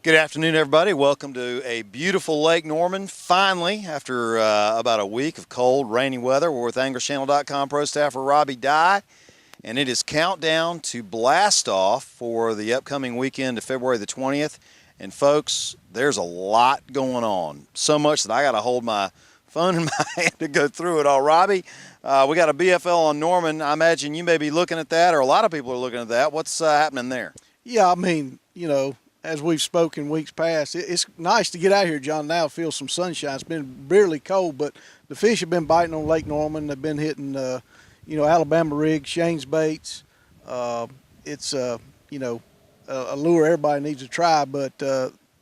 Good afternoon, everybody. Welcome to a beautiful Lake Norman. Finally, after about a week of cold, rainy weather, we're with AnglerChannel.com pro staffer Robbie Dye, and it is countdown to blast off for the upcoming weekend of February the 20th. And folks, there's a lot going on. So much that I got to hold my phone in my hand to go through it all. Robbie, we got a BFL on Norman. I imagine you may be looking at that, or a lot of people are looking at that. What's happening there? Yeah, I mean, you know, as we've spoken weeks past, it's nice to get out here, John, now feel some sunshine. It's been bitterly cold, but the fish have been biting on Lake Norman. They've been hitting, you know, Alabama rigs, Shane's baits. It's, you know, a lure everybody needs to try, but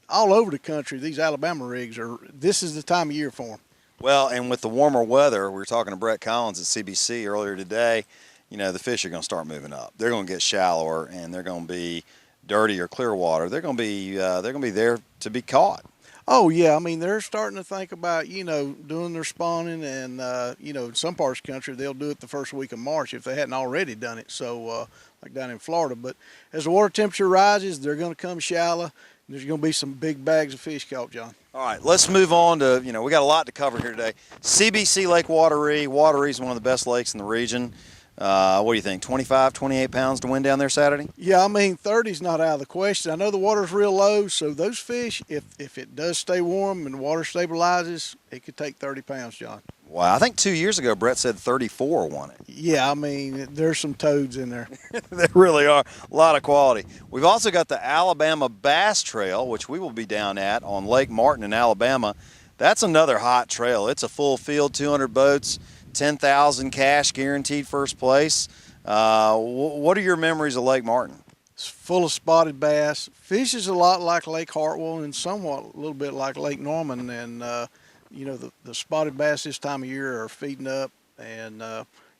all over the country, these Alabama rigs this is the time of year for them. Well, and with the warmer weather, we were talking to Brett Collins at CBC earlier today, you know, the fish are going to start moving up. They're going to get shallower, and they're going to be dirty or clear water. They're going to be there to be caught. Oh yeah, I mean they're starting to think about, you know, doing their spawning, and you know, in some parts of the country they'll do it the first week of March if they hadn't already done it. So like down in Florida, but as the water temperature rises, they're going to come shallow. There's going to be some big bags of fish caught, John. All right, let's move on to, you know, we got a lot to cover here today. CWC Lake Wateree. Wateree is one of the best lakes in the region. What do you think, 25, 28 pounds to win down there Saturday? Yeah, I mean, 30's not out of the question. I know the water's real low, so those fish, if it does stay warm and the water stabilizes, it could take 30 pounds, John. Wow, I think 2 years ago Brett said 34 won it. Yeah, I mean, there's some toads in there. There really are. A lot of quality. We've also got the Alabama Bass Trail, which we will be down at on Lake Martin in Alabama. That's another hot trail. It's a full field, 200 boats. 10,000 cash, guaranteed first place. What are your memories of Lake Martin? It's full of spotted bass. Fish is a lot like Lake Hartwell and somewhat a little bit like Lake Norman. And, you know, the spotted bass this time of year are feeding up. And,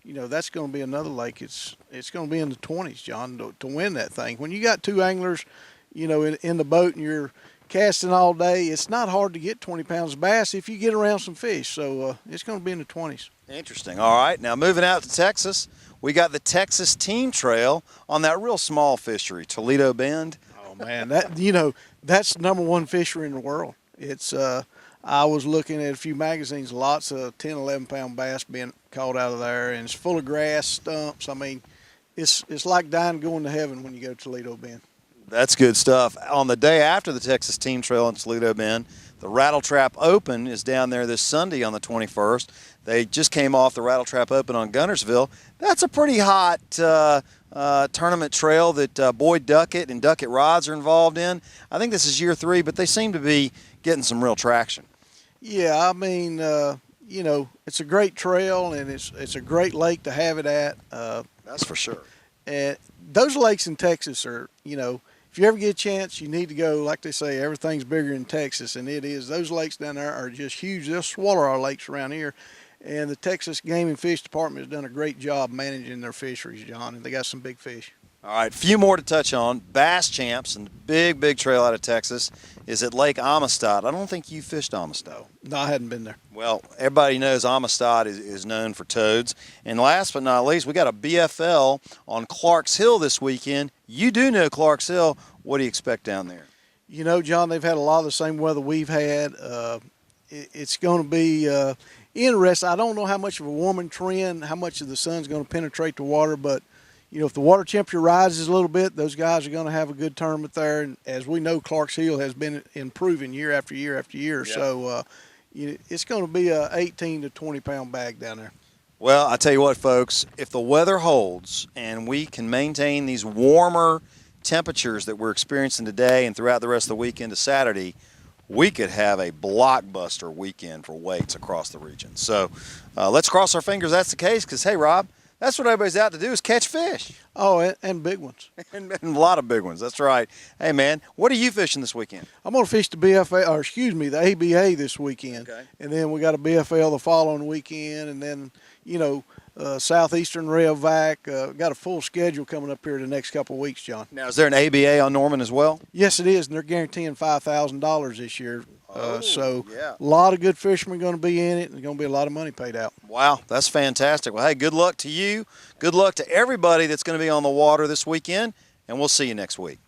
you know, that's going to be another lake. It's going to be in the 20s, John, to win that thing. When you got two anglers, you know, in the boat and you're casting all day, it's not hard to get 20 pounds of bass if you get around some fish. So it's going to be in the 20s. Interesting. All right, now moving out to Texas, we got the Texas Team Trail on that real small fishery, Toledo Bend. Oh man, that, you know, that's #1 fishery in the world. It's I was looking at a few magazines, lots of 10, 11 pound bass being caught out of there, and it's full of grass, stumps. I mean, it's like dying going to heaven when you go to Toledo Bend. That's good stuff. On the day after the Texas Team Trail in Toledo Bend, the Rattletrap Open is down there this Sunday on the 21st. They just came off the Rattletrap Open on Guntersville. That's a pretty hot tournament trail that Boyd Duckett and Duckett Rods are involved in. I think this is year 3, but they seem to be getting some real traction. Yeah, I mean, you know, it's a great trail, and it's a great lake to have it at. That's for sure. And those lakes in Texas are, you know, if you ever get a chance, you need to go. Like they say, everything's bigger in Texas, and it is. Those lakes down there are just huge. They'll swallow our lakes around here. And the Texas Game and Fish Department has done a great job managing their fisheries, John, and they got some big fish. All right, a few more to touch on. Bass Champs, and the big trail out of Texas, is at Lake Amistad. I don't think you fished Amistad. No, I hadn't been there. Well, everybody knows Amistad is known for toads. And last but not least, we got a BFL on Clarks Hill this weekend. You do know Clarks Hill. What do you expect down there? You know, John, they've had a lot of the same weather we've had. It's going to be interesting. I don't know how much of a warming trend, how much of the sun's going to penetrate the water, but you know, if the water temperature rises a little bit, those guys are going to have a good tournament there. And as we know, Clarks Hill has been improving year after year after year. Yep. So you know, it's going to be a 18 to 20 pound bag down there. Well, I tell you what, folks, if the weather holds and we can maintain these warmer temperatures that we're experiencing today and throughout the rest of the weekend to Saturday, we could have a blockbuster weekend for weights across the region. So let's cross our fingers that's the case, because, hey, Rob, that's what everybody's out to do, is catch fish. Oh, and big ones. and a lot of big ones, that's right. Hey, man, what are you fishing this weekend? I'm going to fish the BFL, or excuse me, the ABA this weekend. Okay. And then we got a BFL the following weekend, and then, you know, Southeastern Rail Vac. Got a full schedule coming up here the next couple of weeks, John. Now, is there an ABA on Norman as well? Yes, it is, and they're guaranteeing $5,000 this year. So yeah. A lot of good fishermen going to be in it, and there's going to be a lot of money paid out. Wow, that's fantastic. Well, hey, good luck to you. Good luck to everybody that's going to be on the water this weekend, and we'll see you next week.